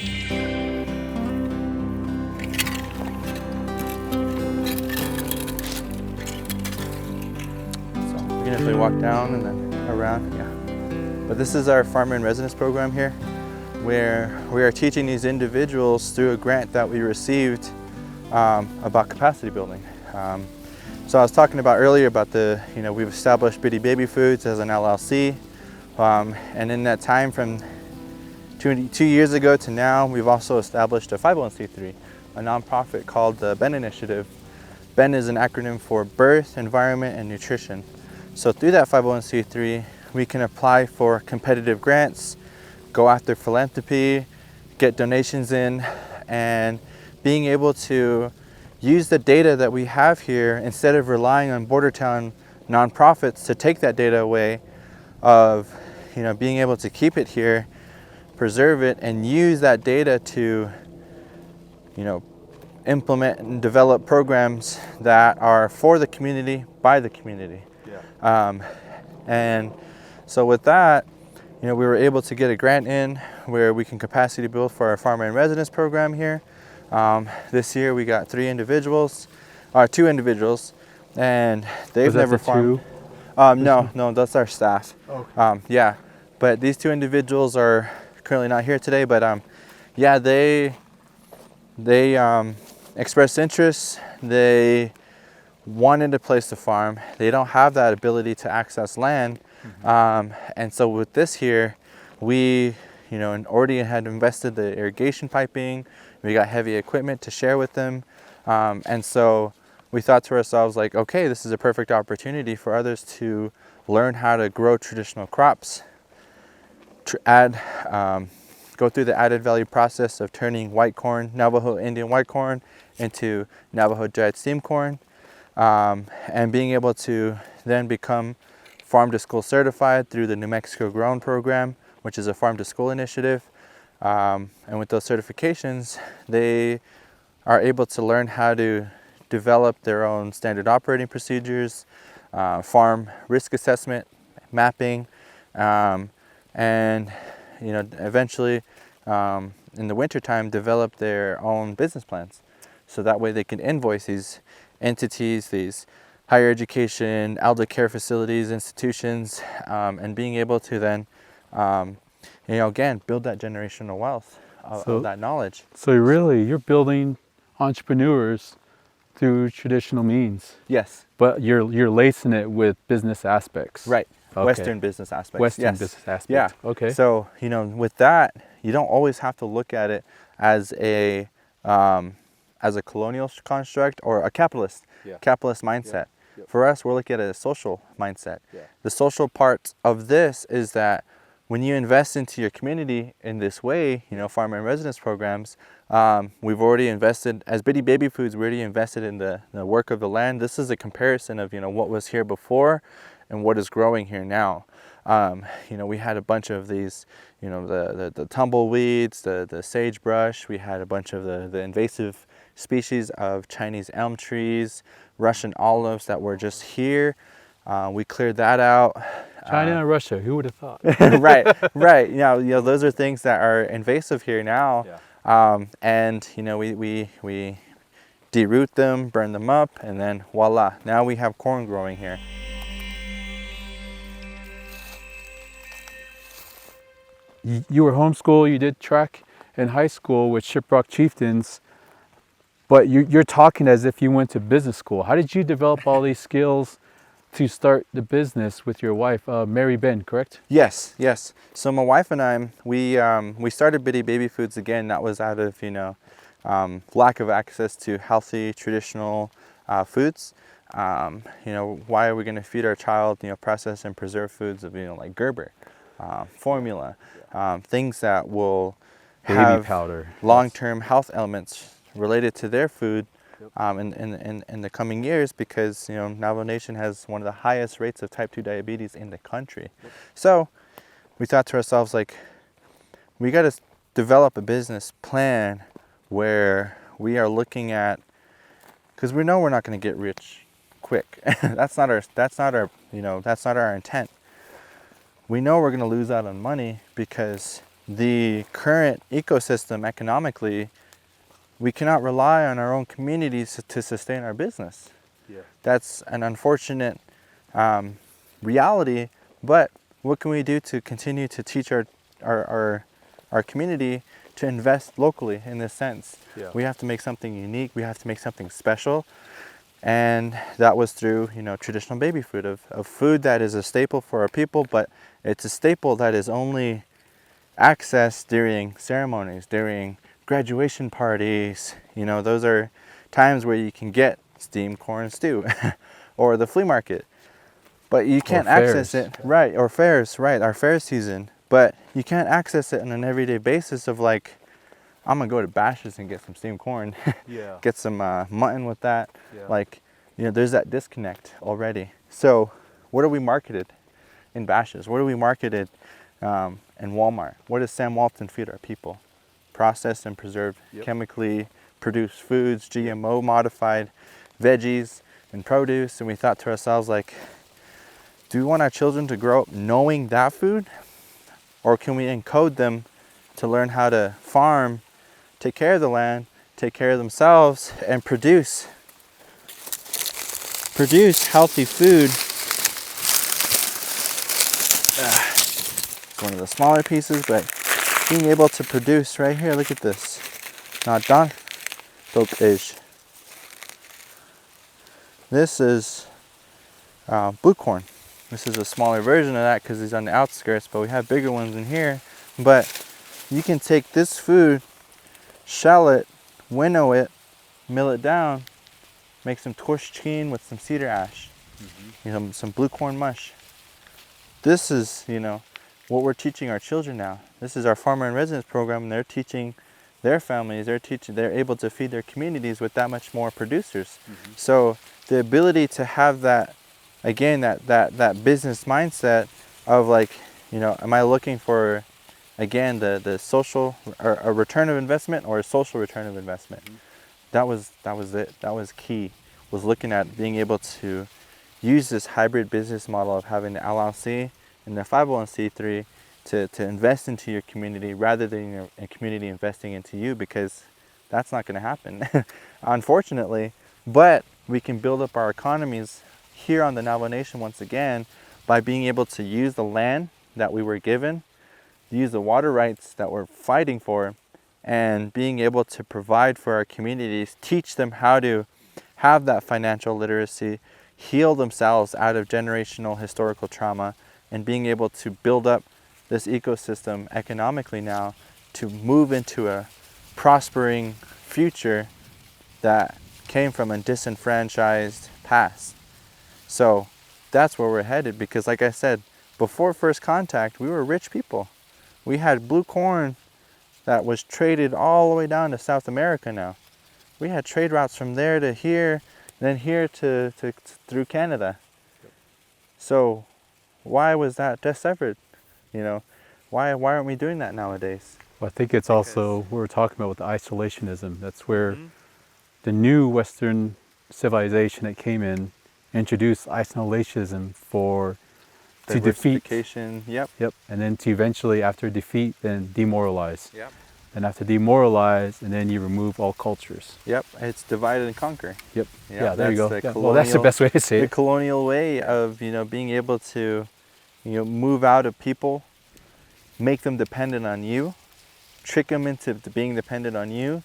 You can actually walk down and then around, yeah. But this is our farmer in residence program here, where we are teaching these individuals through a grant that we received about capacity building. So I was talking about earlier about we've established Bidii Baby Foods as an LLC, and in that time from 2 years ago to now, we've also established a 501c3, a nonprofit called the BEN Initiative. BEN is an acronym for Birth, Environment, and Nutrition. So through that 501c3, we can apply for competitive grants, go after philanthropy, get donations in, and being able to use the data that we have here instead of relying on border town nonprofits to take that data away, of being able to keep it here, preserve it, and use that data to implement and develop programs that are for the community, by the community. And so with that, we were able to get a grant in where we can capacity build for our farmer in residence program here. This year we got 2 individuals, and they've never farmed. No, that's our staff. Okay. Yeah, but these 2 individuals are currently not here today, but yeah, they expressed interest. They wanted a place to farm. They don't have that ability to access land. And so with this here, we already had invested the irrigation piping. We got heavy equipment to share with them. And so we thought to ourselves, like, okay, this is a perfect opportunity for others to learn how to grow traditional crops, go through the added value process of turning white corn, Navajo Indian white corn, into Navajo dried steam corn, and being able to then become farm to school certified through the New Mexico Grown program, which is a farm to school initiative. And with those certifications, they are able to learn how to develop their own standard operating procedures, farm risk assessment, mapping, and eventually in the wintertime develop their own business plans. So that way they can invoice these entities, these higher education, elder care facilities, institutions, and being able to then, again, build that generational wealth of that knowledge. So really, you're building entrepreneurs through traditional means. Yes. But you're lacing it with business aspects. Right. Okay. Western business aspects. Western business aspects. Yeah. Okay. So, with that, you don't always have to look at it as a colonial construct or a capitalist mindset. Yeah. Yep. For us, we're looking at a social mindset. Yeah. The social part of this is that when you invest into your community in this way, farmer and residence programs, we've already invested, as Bidii Baby Foods, we already invested in the work of the land. This is a comparison of, what was here before and what is growing here now. We had a bunch of these, the tumbleweeds, the sagebrush. We had a bunch of the invasive species of Chinese elm trees, Russian olives that were just here. We cleared that out. China and Russia, who would have thought? Right. Those are things that are invasive here now. Yeah. And we deroot them, burn them up, and then voila, now we have corn growing here. You were homeschooled, you did track in high school with Shiprock Chieftains, but you're talking as if you went to business school. How did you develop all these skills to start the business with your wife, Mary Ben, correct? Yes. So my wife and I, we started Bidii Baby Foods again. That was out of lack of access to healthy traditional foods. Why are we going to feed our child processed and preserved foods of like Gerber, formula, things that will have long-term health elements related to their food. In the coming years, because Navajo Nation has one of the highest rates of type 2 diabetes in the country. So we thought to ourselves, like, we got to develop a business plan where we are looking at, because we know we're not going to get rich quick. that's not our intent. We know we're going to lose out on money because the current ecosystem economically, we cannot rely on our own communities to sustain our business. Yeah. That's an unfortunate reality, but what can we do to continue to teach our community to invest locally in this sense? Yeah. We have to make something unique, we have to make something special. And that was through, traditional baby food, of food that is a staple for our people, but it's a staple that is only accessed during ceremonies, during graduation parties. Those are times where you can get steamed corn stew or the flea market. But you can't access it, right, or fairs, right, our fair season. But you can't access it on an everyday basis of like, I'm gonna go to Bash's and get some steamed corn, Yeah. get some mutton with that. Yeah. Like, there's that disconnect already. So what are we marketed in Bash's? What are we marketed in Walmart? What does Sam Walton feed our people? Processed and preserved, chemically produced foods, GMO modified veggies and produce. And we thought to ourselves, like, do we want our children to grow up knowing that food? Or can we encode them to learn how to farm, take care of the land, take care of themselves, and produce healthy food? It's one of the smaller pieces, but being able to produce right here, look at this. Not done. This is blue corn. This is a smaller version of that because it's on the outskirts, but we have bigger ones in here. But you can take this food, shell it, winnow it, mill it down, make some torchkin with some cedar ash, some blue corn mush. This is, what we're teaching our children now. This is our farmer in residence program, and they're teaching their families, they're able to feed their communities with that much more producers. So the ability to have that, again, that business mindset of like, am I looking for, again, the social, or a return of investment or a social return of investment? That was it. That was key, was looking at being able to use this hybrid business model of having the LLC and the 501c3 to invest into your community rather than a community investing into you, because that's not going to happen, unfortunately. But we can build up our economies here on the Navajo Nation once again by being able to use the land that we were given, use the water rights that we're fighting for, and being able to provide for our communities, teach them how to have that financial literacy, heal themselves out of generational historical trauma, and being able to build up this ecosystem economically now to move into a prospering future that came from a disenfranchised past. So that's where we're headed, because like I said, before first contact, we were rich people. We had blue corn that was traded all the way down to South America now. We had trade routes from there to here, then here to through Canada. So why was that dissevered? Why aren't we doing that nowadays? Well, I think it's also what we're talking about with the isolationism. That's where the new Western civilization that came in introduced isolationism to defeat. Yep. And then to eventually, after defeat, then demoralize. Yep. And after demoralize, and then you remove all cultures. Yep. It's divide and conquer. Yep. Yeah, Yeah, there you go. The Well, that's the best way to say the it. colonial way of being able to move out of people, make them dependent on you, trick them into being dependent on you,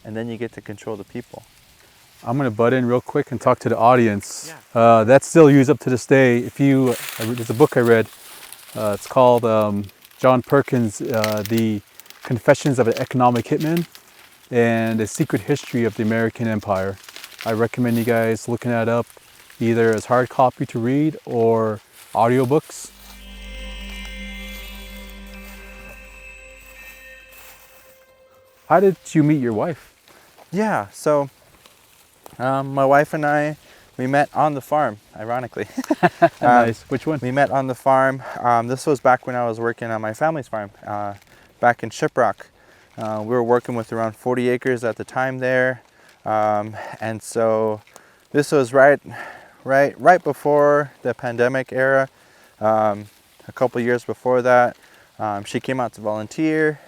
and then you get to control the people. I'm going to butt in real quick and talk to the audience. That's still used up to this day. There's a book I read. It's called John Perkins' The Confessions of an Economic Hitman and the Secret History of the American Empire. I recommend you guys looking that up, either as hard copy to read or audiobooks. How did you meet your wife? Yeah, so my wife and I, we met on the farm, ironically. Nice. Which one? We met on the farm. This was back when I was working on my family's farm, back in Shiprock. We were working with around 40 acres at the time there. And so this was right before the pandemic era. A couple years before that, She came out to volunteer.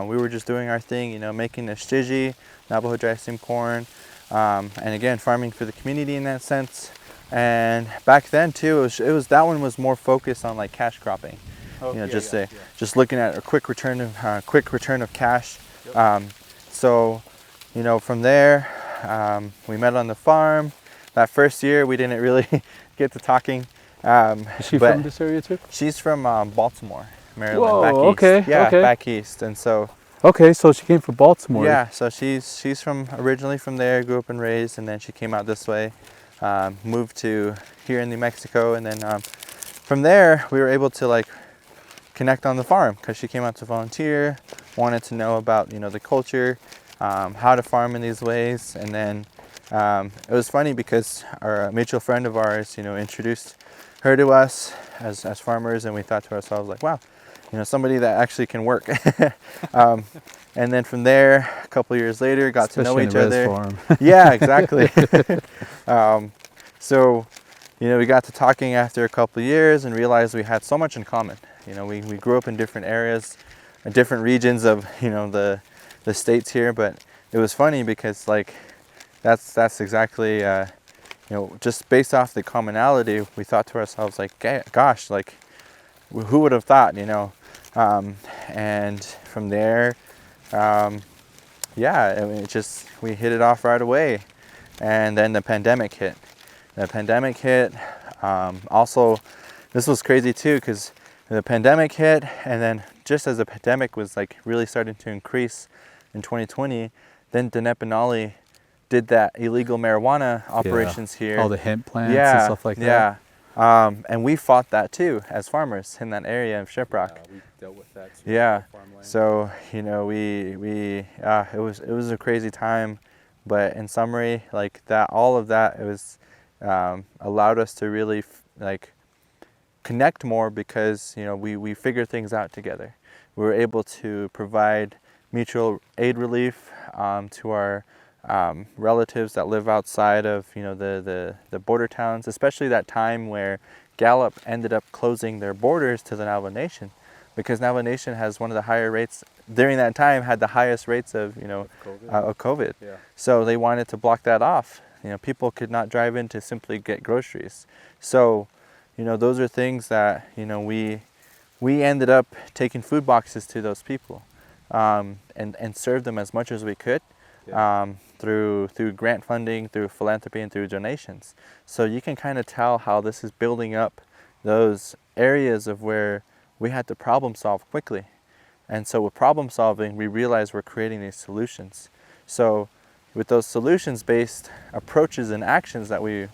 We were just doing our thing, making the shiji, Navajo dry steam corn, and again, farming for the community in that sense. And back then too, it was that one was more focused on like cash cropping. Just looking at a quick return of cash. Yep. So, from there, we met on the farm. That first year, we didn't really get to talking. Is she from this area too? She's from Baltimore, Maryland. Whoa, back okay, east. Yeah, okay. back east. And so, Okay, so she came from Baltimore. yeah, so she's from originally from there, grew up and raised, and then she came out this way, moved to here in New Mexico, and then from there we were able to like connect on the farm because she came out to volunteer, wanted to know about the culture, how to farm in these ways, and then it was funny because our mutual friend of ours, introduced her to us as farmers, and we thought to ourselves like, wow, somebody that actually can work. And then from there, a couple years later, got to know each other. Farm. Yeah, exactly. So, we got to talking after a couple of years and realized we had so much in common. We grew up in different areas, in different regions of the states here, but it was funny because like that's exactly just based off the commonality, we thought to ourselves like, gosh, like who would have thought, and from there, yeah, I mean, we hit it off right away, and then the pandemic hit. Also, this was crazy too because the pandemic hit, and then just as the pandemic was like really starting to increase in 2020, then Dineh Benally did that illegal marijuana operations here. All the hemp plants and stuff like that. Yeah. And we fought that too as farmers in that area of Shiprock. Yeah, we dealt with that too. Yeah. So it was a crazy time, but in summary, like that, all of that, it was allowed us to really like connect more because we figured things out together. We were able to provide mutual aid relief to our relatives that live outside of the border towns, especially that time where Gallup ended up closing their borders to the Navajo Nation, because Navajo Nation has one of the higher rates during that time, had the highest rates of COVID. Yeah. So they wanted to block that off. People could not drive in to simply get groceries. So those are things that we ended up taking food boxes to those people, and served them as much as we could. Yeah. Through grant funding, through philanthropy, and through donations. So you can kind of tell how this is building up those areas of where we had to problem solve quickly. And so with problem solving, we realized we're creating these solutions. So with those solutions-based approaches and actions that we're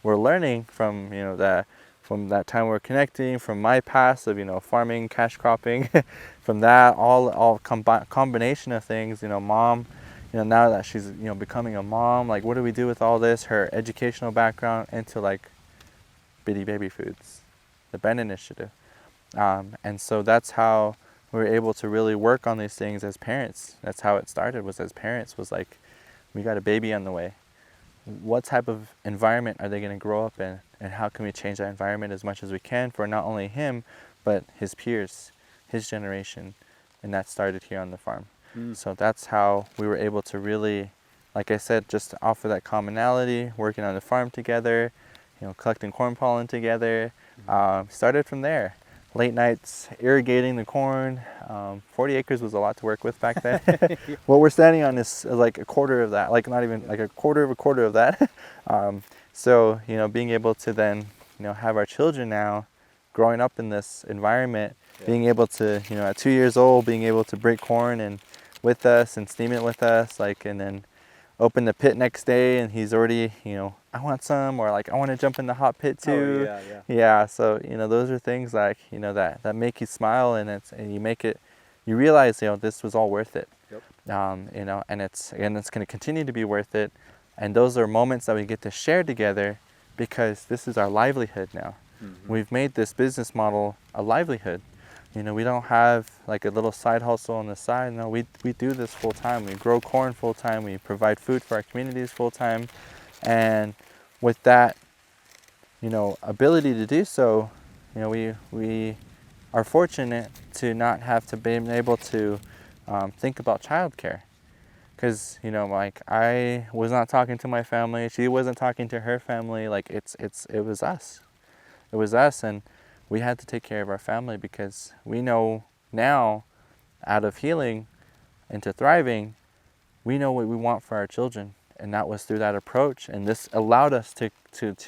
learning from from that time we're connecting, from my past of farming, cash cropping, from that all combination of things, mom, now that she's becoming a mom, like what do we do with all this, her educational background, into like Bidii Baby Foods, the Ben Initiative, and so that's how we were able to really work on these things as parents. That's how it started, was as parents, was like, we got a baby on the way. What type of environment are they going to grow up in, and how can we change that environment as much as we can for not only him, but his peers, his generation, and that started here on the farm. So that's how we were able to really, like I said, just offer that commonality, working on the farm together, collecting corn pollen together. Started from there. Late nights irrigating the corn. 40 acres was a lot to work with back then. What we're standing on is like a quarter of that, like not even like a quarter of that. So being able to then have our children now growing up in this environment, being able to at 2 years old, being able to break corn and with us and steam it with us, and then open the pit next day and he's already I want some, or like I want to jump in the hot pit too. Yeah, so those are things like that make you smile, and you realize this was all worth it. Yep. And it's going to continue to be worth it, and those are moments that we get to share together because this is our livelihood now. We've made this business model a livelihood. We don't have like a little side hustle on the side. No, we do this full time. We grow corn full time. We provide food for our communities full time. And with that, ability to do so, we are fortunate to not have to be able to think about childcare. Because, you know, like, I was not talking to my family, she wasn't talking to her family, like, it was us. It was us, and we had to take care of our family, because we know now, out of healing into thriving, we know what we want for our children, and that was through that approach, and this allowed us to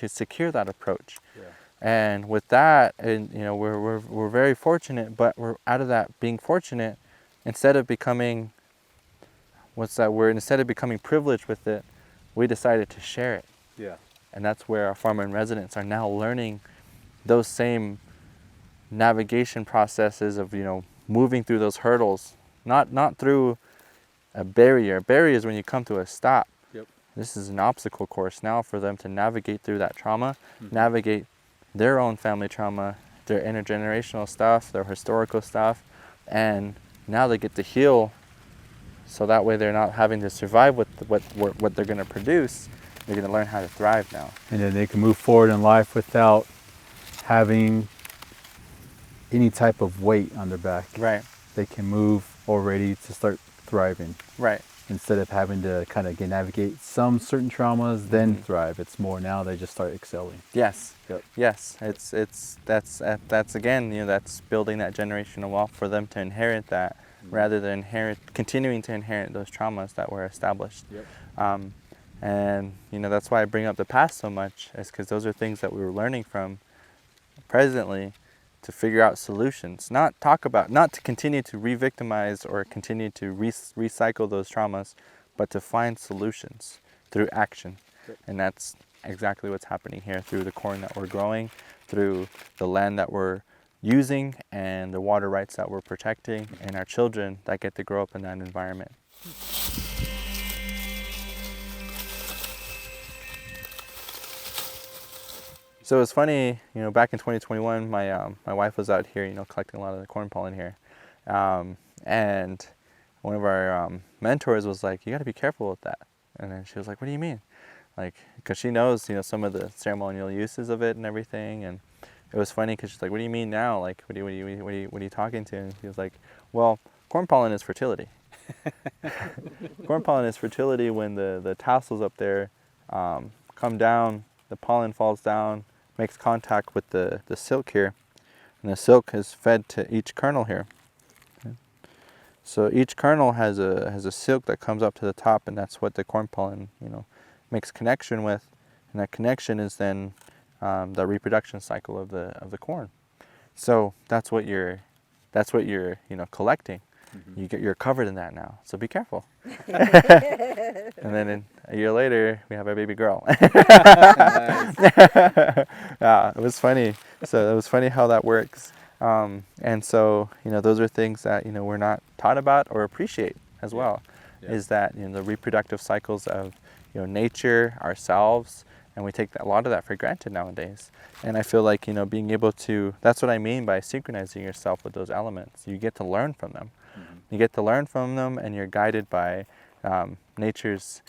secure that approach. Yeah. And with that, and you know, we're very fortunate, but we're out of that being fortunate, instead of becoming, what's that word? Instead of becoming privileged with it, we decided to share it. Yeah. And that's where our farmer in residence are now learning those same navigation processes of, you know, moving through those hurdles, not through a barrier. A barrier is when you come to a stop. Yep. This is an obstacle course now for them to navigate through that trauma, navigate their own family trauma, their intergenerational stuff, their historical stuff, and now they get to heal, so that way they're not having to survive with what they're going to produce. They're going to learn how to thrive now. And then they can move forward in life without having any type of weight on their back. Right. They can move already to start thriving. Right. Instead of having to kind of navigate some certain traumas, then thrive. It's more now they just start excelling. Yes. Yep. Yes. That's again, you know, that's building that generational wealth for them to inherit that, rather than continuing to inherit those traumas that were established. Yep. And you know, that's why I bring up the past so much, is because those are things that we were learning from presently to figure out solutions, not to continue to re-victimize or continue to recycle those traumas, but to find solutions through action. Yep. And that's exactly what's happening here through the corn that we're growing, through the land that we're using, and the water rights that we're protecting, and our children that get to grow up in that environment. So it's funny, you know, back in 2021, my wife was out here, you know, collecting a lot of the corn pollen here, and one of our mentors was like, "You got to be careful with that." And then she was like, "What do you mean?" Like, because she knows, you know, some of the ceremonial uses of it and everything, and it was funny because she's like, "What do you mean now? Like, what are you talking to?" And he was like, "Well, corn pollen is fertility. Corn pollen is fertility when the tassels up there come down, the pollen falls down, makes contact with the silk here, and the silk is fed to each kernel here. Okay. So each kernel has a silk that comes up to the top, and that's what the corn pollen, you know, makes connection with, and that connection is then the reproduction cycle of the corn. So that's what you're you know, collecting. You're covered in that now, so be careful." And then a year later, we have our baby girl. Yeah, it was funny. So it was funny how that works. And so, you know, those are things that, you know, we're not taught about or appreciate as well. Yeah. Is that, you know, the reproductive cycles of, you know, nature, ourselves, and we take a lot of that for granted nowadays. And I feel like, you know, being able to, that's what I mean by synchronizing yourself with those elements. You get to learn from them. You get to learn from them, and you're guided by nature's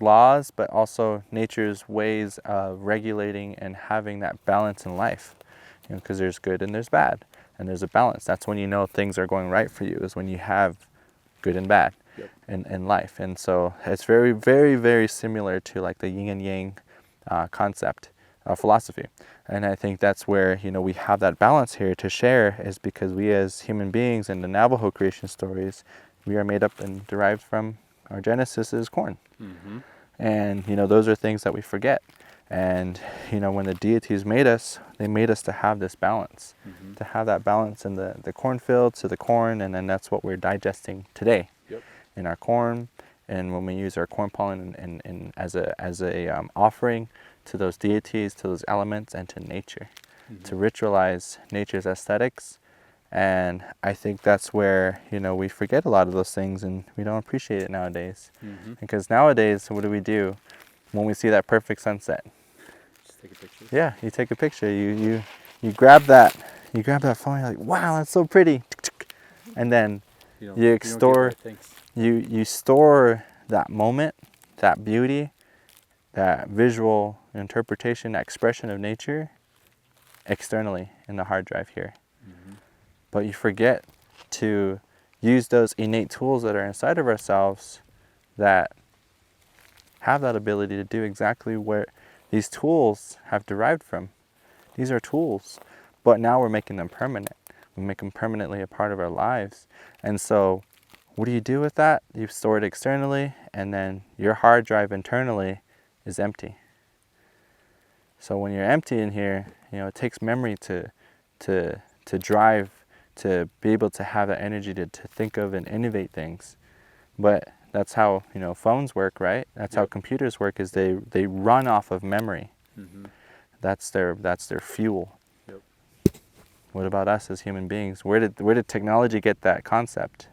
laws, but also nature's ways of regulating and having that balance in life. You know, because there's good and there's bad, and there's a balance. That's when you know things are going right for you, is when you have good and bad. Yep. in life. And so it's very, very, very similar to like the yin and yang concept philosophy. And I think that's where, you know, we have that balance here to share, is because we as human beings in the Navajo creation stories, we are made up and derived from, our genesis is corn. And, you know, those are things that we forget. And, you know, when the deities made us, they made us to have this balance, to have that balance in the cornfield to the corn, and then that's what we're digesting today. Yep. In our corn, and when we use our corn pollen and as a offering to those deities, to those elements, and to nature, to ritualize nature's aesthetics. And I think that's where, you know, we forget a lot of those things, and we don't appreciate it nowadays. Because nowadays, what do? When we see that perfect sunset, Just take a picture. Yeah, you take a picture. You grab that phone. You're like, wow, that's so pretty. And then you store that moment, that beauty, that visual interpretation, that expression of nature externally in the hard drive here. but you forget to use those innate tools that are inside of ourselves that have that ability to do exactly where these tools have derived from. These are tools, but now we're making them permanent. We make them permanently a part of our lives. And so what do you do with that? You store it externally, and then your hard drive internally is empty. So when you're empty in here, it takes memory to drive, to be able to have that energy to think of and innovate things. But that's how phones work, right? That's how computers work, is they run off of memory. That's their fuel. What about us as human beings? Where did technology get that concept?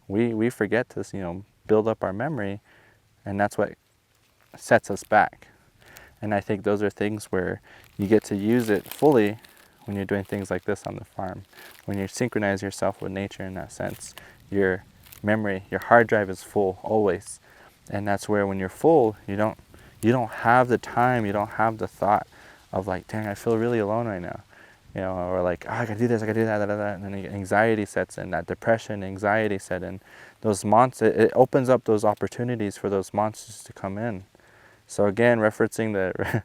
We forget to build up our memory, and that's what sets us back. And I think those are things where you get to use it fully when you're doing things like this on the farm. When you synchronize yourself with nature in that sense, your memory, your hard drive is full always. And that's where when you're full, you don't have the time, you don't have the thought of like, dang, I feel really alone right now. Or like, oh, I gotta do this, I gotta do that, and then anxiety sets in, that depression, anxiety set in. Those it opens up those opportunities for those monsters to come in. So again, referencing the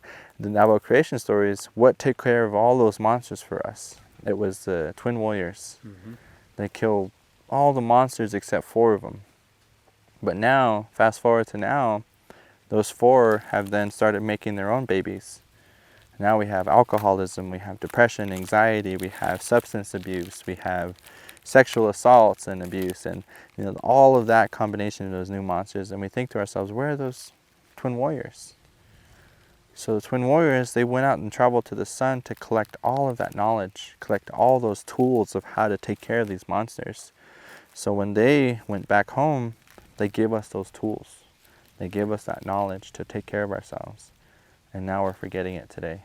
Navajo creation stories, what took care of all those monsters for us? It was the twin warriors. They killed all the monsters except 4 of them. But now, fast forward to now, those 4 have then started making their own babies. Now we have alcoholism, we have depression, anxiety, we have substance abuse, we have sexual assaults and abuse, and all of that combination of those new monsters. And we think to ourselves, where are those twin warriors? So the twin warriors, they went out and traveled to the sun to collect all of that knowledge, collect all those tools of how to take care of these monsters. So when they went back home, they gave us those tools. They gave us that knowledge to take care of ourselves. And now we're forgetting it today.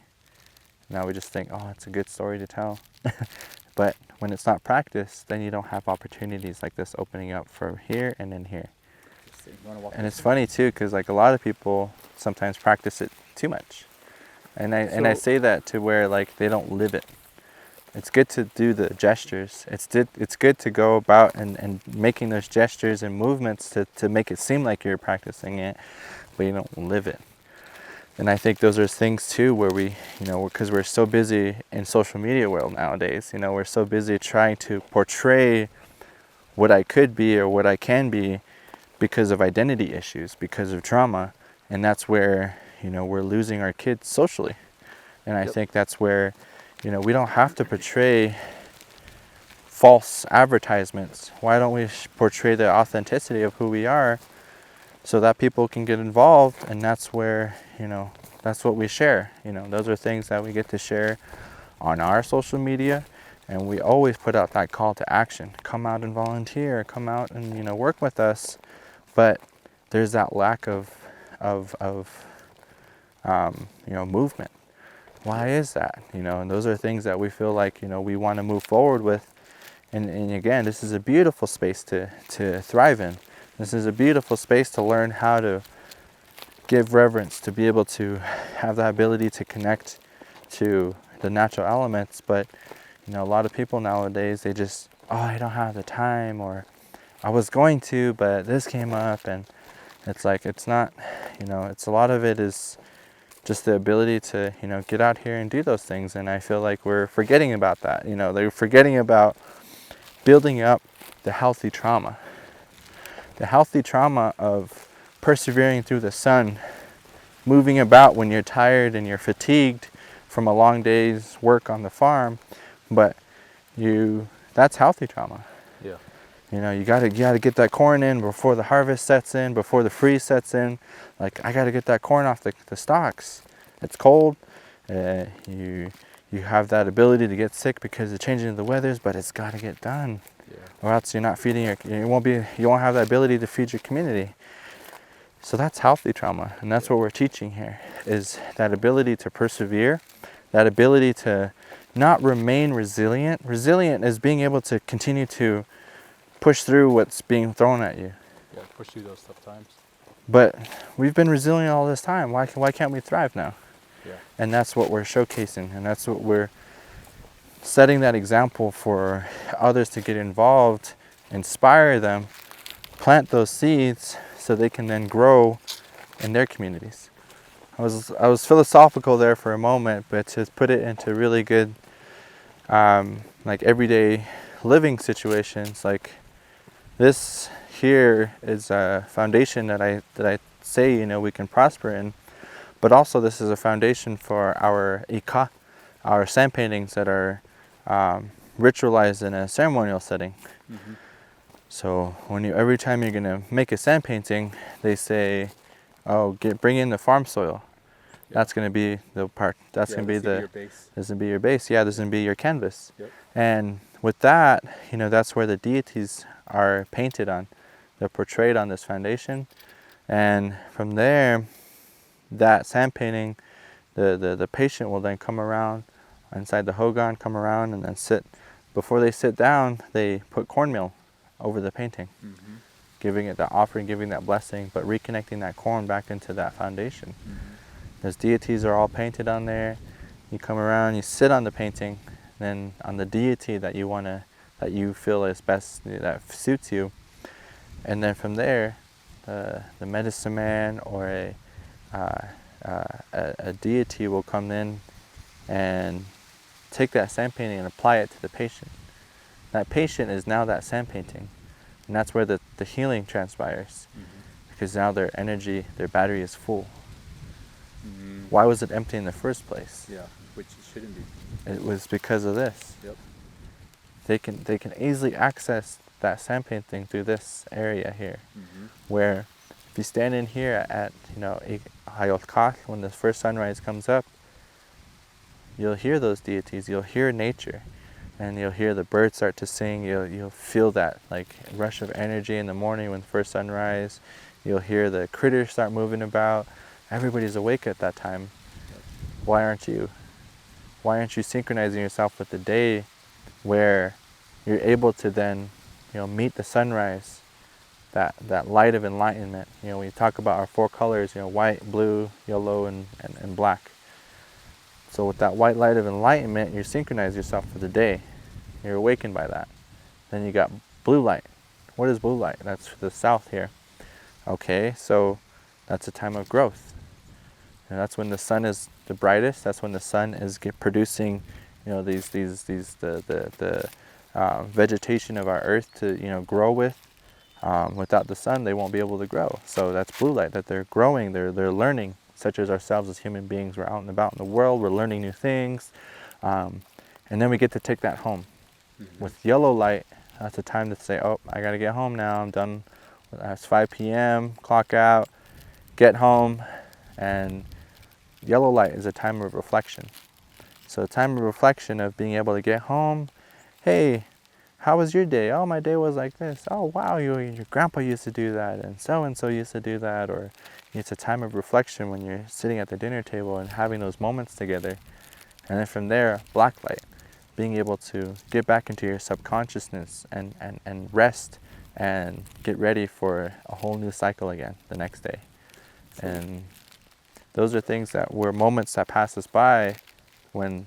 Now we just think, oh, it's a good story to tell. But when it's not practiced, then you don't have opportunities like this opening up for here and in here. And it's funny too, because like a lot of people sometimes practice it too much. And I say that to where like they don't live it. It's good to do the gestures. It's good to go about and making those gestures and movements to make it seem like you're practicing it, but you don't live it. And I think those are things too where we, because we're so busy in social media world nowadays, we're so busy trying to portray what I could be or what I can be because of identity issues, because of trauma. And that's where, we're losing our kids socially. And I think that's where, we don't have to portray false advertisements. Why don't we portray the authenticity of who we are so that people can get involved? And that's where, that's what we share. Those are things that we get to share on our social media. And we always put out that call to action. Come out and volunteer, come out and, work with us. But there's that lack of movement. Why is that? And those are things that we feel like, we want to move forward with. And again, this is a beautiful space to thrive in. This is a beautiful space to learn how to give reverence, to be able to have that ability to connect to the natural elements. But, a lot of people nowadays, they just, oh, I don't have the time, or I was going to, but this came up. And it's like, it's not, it's a lot of it is just the ability to, get out here and do those things. And I feel like we're forgetting about that. They're forgetting about building up the healthy trauma. The healthy trauma of persevering through the sun, moving about when you're tired and you're fatigued from a long day's work on the farm, but that's healthy trauma. Yeah. You gotta get that corn in before the harvest sets in, before the freeze sets in. Like, I gotta get that corn off the stalks. It's cold. You have that ability to get sick because of changing of the weathers, but it's gotta get done. Yeah. Or else you're not feeding you won't have that ability to feed your community. So that's healthy trauma, and that's what we're teaching here, is that ability to persevere, that ability to not remain resilient. Resilient is being able to continue to push through what's being thrown at you. Yeah, push through those tough times. But we've been resilient all this time. Why can't we thrive now? Yeah. And that's what we're showcasing, and that's what we're setting that example for others to get involved, inspire them, plant those seeds so they can then grow in their communities. I was philosophical there for a moment, but to put it into really good like everyday living situations, like this here is a foundation that I say, we can prosper in, but also this is a foundation for our ika, our sand paintings that are ritualized in a ceremonial setting. Mm-hmm. So every time you're gonna make a sand painting, they say, "Oh, bring in the farm soil." Yep. That's gonna be the part. That's gonna be your base. This is gonna be your base. Yeah, this is gonna be your canvas. Yep. And with that, that's where the deities are painted on. They're portrayed on this foundation, and from there, that sand painting, the patient will then come around inside the hogan, come around and then sit. Before they sit down, they put cornmeal over the painting, mm-hmm. giving it the offering, giving that blessing, but reconnecting that corn back into that foundation. Mm-hmm. Those deities are all painted on there. You come around, you sit on the painting, then on the deity that you feel is best, that suits you, and then from there, the medicine man or a deity will come in and take that sand painting and apply it to the patient. That patient is now that sand painting, and that's where the healing transpires, mm-hmm. because now their energy, their battery is full. Mm-hmm. Why was it empty in the first place? Yeah, which it shouldn't be. It was because of this. Yep. They can easily access that sand painting through this area here, mm-hmm. where if you stand in here at Hayot when the first sunrise comes up, you'll hear those deities, you'll hear nature, and you'll hear the birds start to sing. You'll feel that like rush of energy in the morning when the first sunrise. You'll hear the critters start moving about. Everybody's awake at that time. Why aren't you? Why aren't you synchronizing yourself with the day, where you're able to then, meet the sunrise, that light of enlightenment. When you talk about our four colors, white, blue, yellow, and black. So with that white light of enlightenment, you synchronize yourself for the day. You're awakened by that. Then you got blue light. What is blue light? That's the south here. Okay, so that's a time of growth. And that's when the sun is the brightest. That's when the sun is producing, the vegetation of our earth to grow with. Without the sun, they won't be able to grow. So that's blue light that they're growing. They're learning. Such as ourselves as human beings, we're out and about in the world. We're learning new things, and then we get to take that home. Mm-hmm. With yellow light, that's a time to say, "Oh, I gotta get home now. I'm done. It's 5 p.m. Clock out. Get home." And yellow light is a time of reflection. So a time of reflection of being able to get home. Hey, how was your day? Oh, my day was like this. Oh, wow, your grandpa used to do that, and so used to do that. Or it's a time of reflection when you're sitting at the dinner table and having those moments together. And then from there, black light, being able to get back into your subconsciousness and rest and get ready for a whole new cycle again the next day. And those are things that were moments that pass us by when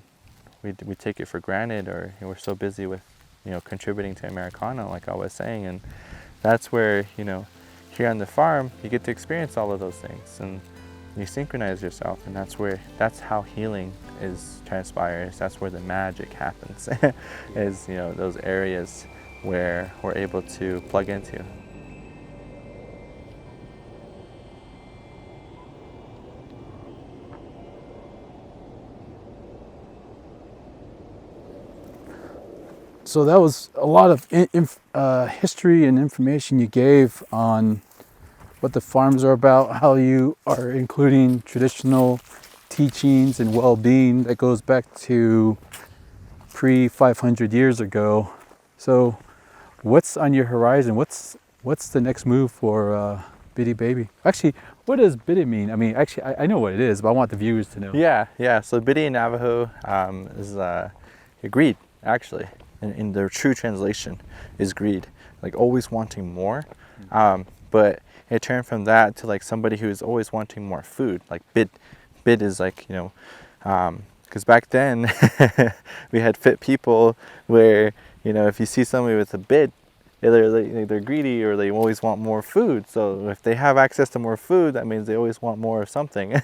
we take it for granted, or we're so busy with contributing to Americana, like I was saying. And that's where here on the farm you get to experience all of those things, and you synchronize yourself, and that's how healing transpires. That's where the magic happens. Is those areas where we're able to plug into. So that was a lot of history and information you gave on what the farms are about, how you are including traditional teachings and well-being that goes back to pre-500 years ago. So what's on your horizon? What's the next move for Bidii Baby? Actually, what does Bidii mean? I mean, actually, I know what it is, but I want the viewers to know. Yeah. So Bidii in Navajo is greed, actually. In their true translation is greed, like always wanting more. But it turned from that to like somebody who is always wanting more food. Like bid is like Because back then, we had fit people where, you know, if you see somebody with a bid, either they're greedy or they always want more food. So if they have access to more food, that means they always want more of something.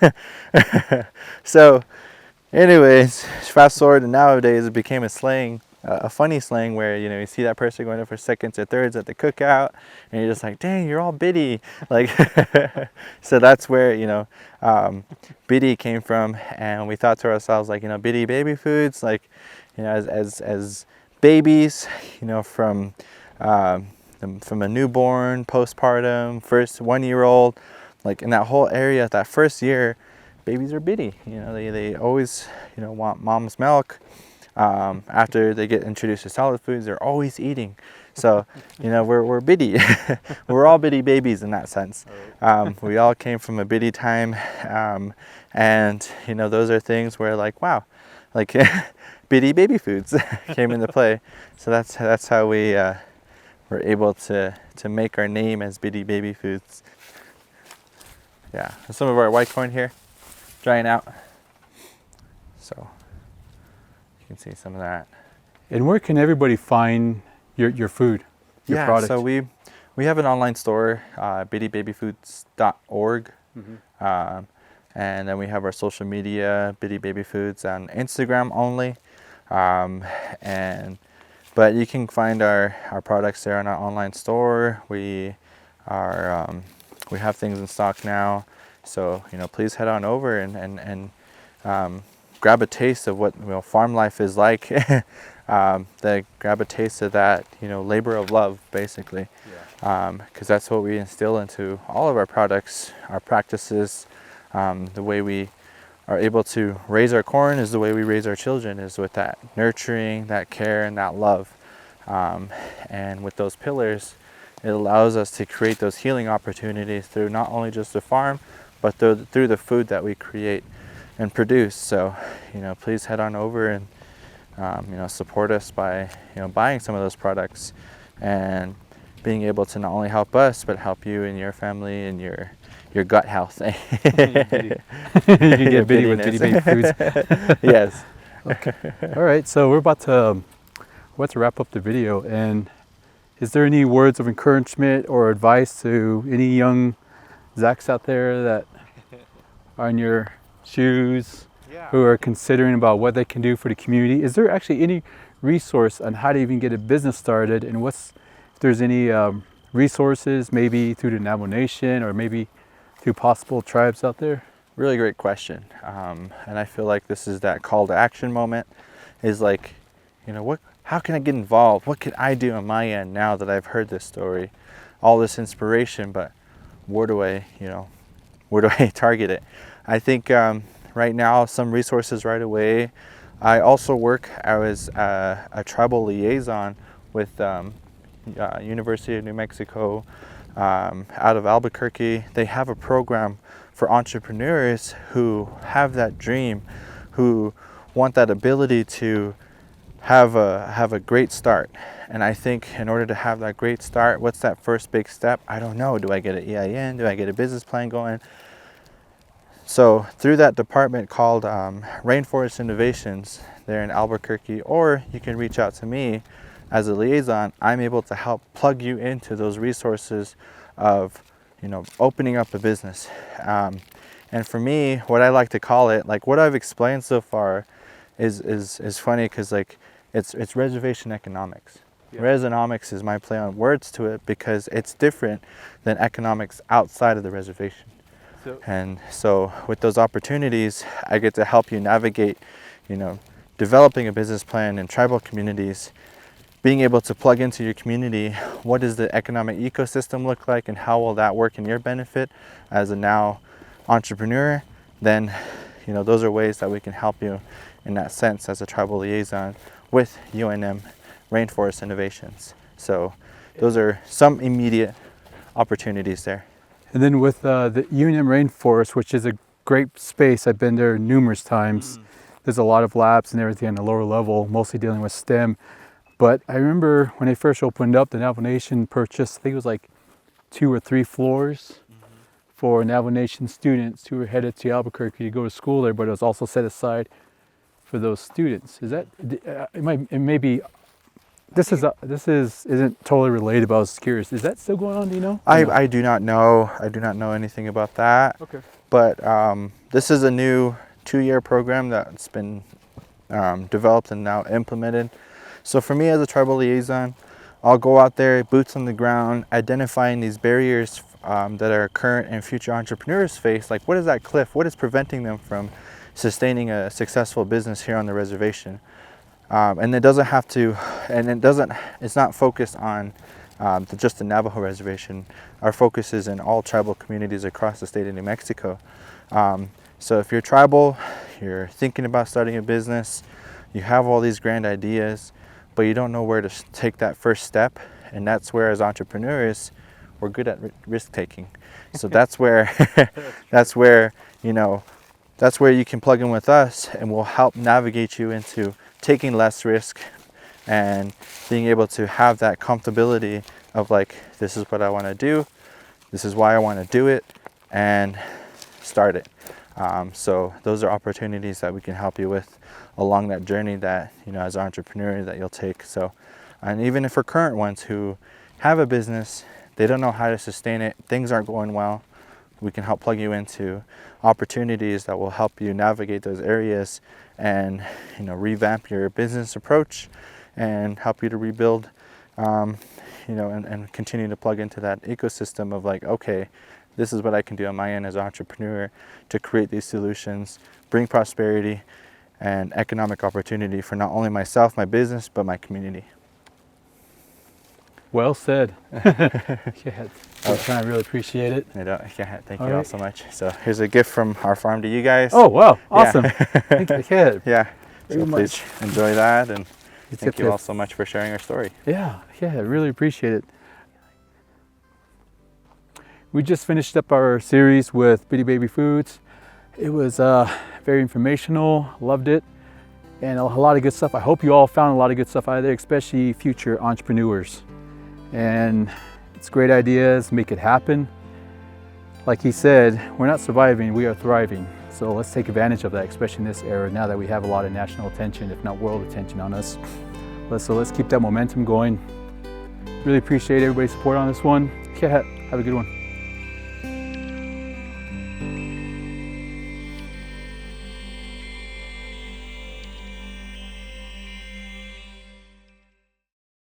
So anyways, fast forward to nowadays, it became a slang, a funny slang where, you know, you see that person going up for seconds or thirds at the cookout and you're just like, dang, you're all Bidii. Like, so that's where, you know, Bidii came from. And we thought to ourselves, like, you know, Bidii Baby Foods, like, you know, as babies, you know, from a newborn, postpartum, first 1 year old, like in that whole area, that first year, babies are Bidii. You know, they always, you know, want mom's milk. After they get introduced to solid foods, they're always eating. So, you know, we're Bidii. We're all Bidii babies in that sense. We all came from a Bidii time. And, you know, those are things where, like, wow, like Bidii Baby Foods came into play. So that's how we were able to make our name as Bidii Baby Foods. Yeah, some of our white corn here, drying out. So you can see some of that. And where can everybody find your food, your product? So we have an online store, bidiibabyfoods.org. And then we have our social media, Bidii Baby Foods, on Instagram only. But you can find our products there on our online store. We have things in stock now. So, you know, please head on over and grab a taste of what, you know, farm life is like. Grab a taste of that, you know, labor of love, basically. Because that's what we instill into all of our products, our practices. The way we are able to raise our corn is the way we raise our children, is with that nurturing, that care, and that love. And with those pillars, it allows us to create those healing opportunities through not only just the farm, but through the food that we create and produce. So, you know, please head on over and, you know, support us by, you know, buying some of those products and being able to not only help us, but help you and your family and your gut health. You can get Bidii with Bidii Baby Foods. Yes. Okay. All right. So we're about to wrap up the video. And is there any words of encouragement or advice to any young Zachs out there that are in your shoes, who are considering about what they can do for the community? Is there actually any resource on how to even get a business started, and if there's any resources, maybe through the Navajo Nation or maybe through possible tribes out there? Really great question. And I feel like this is that call to action moment, is like, you know, how can I get involved? What can I do on my end now that I've heard this story, all this inspiration, but where do I target it? I think right now, some resources right away. I also work as a tribal liaison with University of New Mexico out of Albuquerque. They have a program for entrepreneurs who have that dream, who want that ability to have a great start. And I think in order to have that great start, what's that first big step? I don't know. Do I get an EIN? Do I get a business plan going? So through that department called Rainforest Innovations there in Albuquerque, or you can reach out to me as a liaison, I'm able to help plug you into those resources of, you know, opening up a business. And for me, what I like to call it, like what I've explained so far is funny, because like it's reservation economics. Yeah. Resonomics is my play on words to it, because it's different than economics outside of the reservation. And so with those opportunities, I get to help you navigate, you know, developing a business plan in tribal communities, being able to plug into your community. What does the economic ecosystem look like, and how will that work in your benefit as a now entrepreneur? Then, you know, those are ways that we can help you in that sense as a tribal liaison with UNM Rainforest Innovations. So those are some immediate opportunities there. And then with the UNM Rainforest, which is a great space, I've been there numerous times. There's a lot of labs and everything on the lower level, mostly dealing with STEM. But I remember when they first opened up, the Navajo Nation purchased, I think it was like 2 or 3 floors for Navajo Nation students who were headed to Albuquerque to go to school there, but it was also set aside for those students. Is that it may be this isn't totally related, but I was curious. Is that still going on? Do you know? I do not know. I do not know anything about that. Okay. But this is a new 2-year program that's been developed and now implemented. So for me as a tribal liaison, I'll go out there, boots on the ground, identifying these barriers that our current and future entrepreneurs face. Like, what is that cliff? What is preventing them from sustaining a successful business here on the reservation? And it doesn't have to, it's not focused on just the Navajo reservation. Our focus is in all tribal communities across the state of New Mexico. So if you're tribal, you're thinking about starting a business, you have all these grand ideas, but you don't know where to take that first step. And that's where, as entrepreneurs, we're good at risk taking. So that's where, that's where you can plug in with us, and we'll help navigate you into taking less risk and being able to have that comfortability of like, this is what I want to do, this is why I want to do it, and start it. So those are opportunities that we can help you with along that journey that, as an entrepreneur, that you'll take. So, and even if for current ones who have a business, they don't know how to sustain it, things aren't going well, we can help plug you into opportunities that will help you navigate those areas and, revamp your business approach and help you to rebuild, and continue to plug into that ecosystem of like, okay, this is what I can do on my end as an entrepreneur to create these solutions, bring prosperity and economic opportunity for not only myself, my business, but my community. Well said. Yeah, I really appreciate it. Thank you all so much. So here's a gift from our farm to you guys. Oh, wow. Awesome. Thank you. Yeah. So please enjoy that, and thank you all so much for sharing our story. Yeah, I really appreciate it. We just finished up our series with Bidii Baby Foods. It was very informational, loved it, and a lot of good stuff. I hope you all found a lot of good stuff out of there, especially future entrepreneurs. And it's great ideas, make it happen. Like he said, we're not surviving, we are thriving. So let's take advantage of that, especially in this era, now that we have a lot of national attention, if not world attention on us. So let's keep that momentum going. Really appreciate everybody's support on this one. Yeah, have a good one.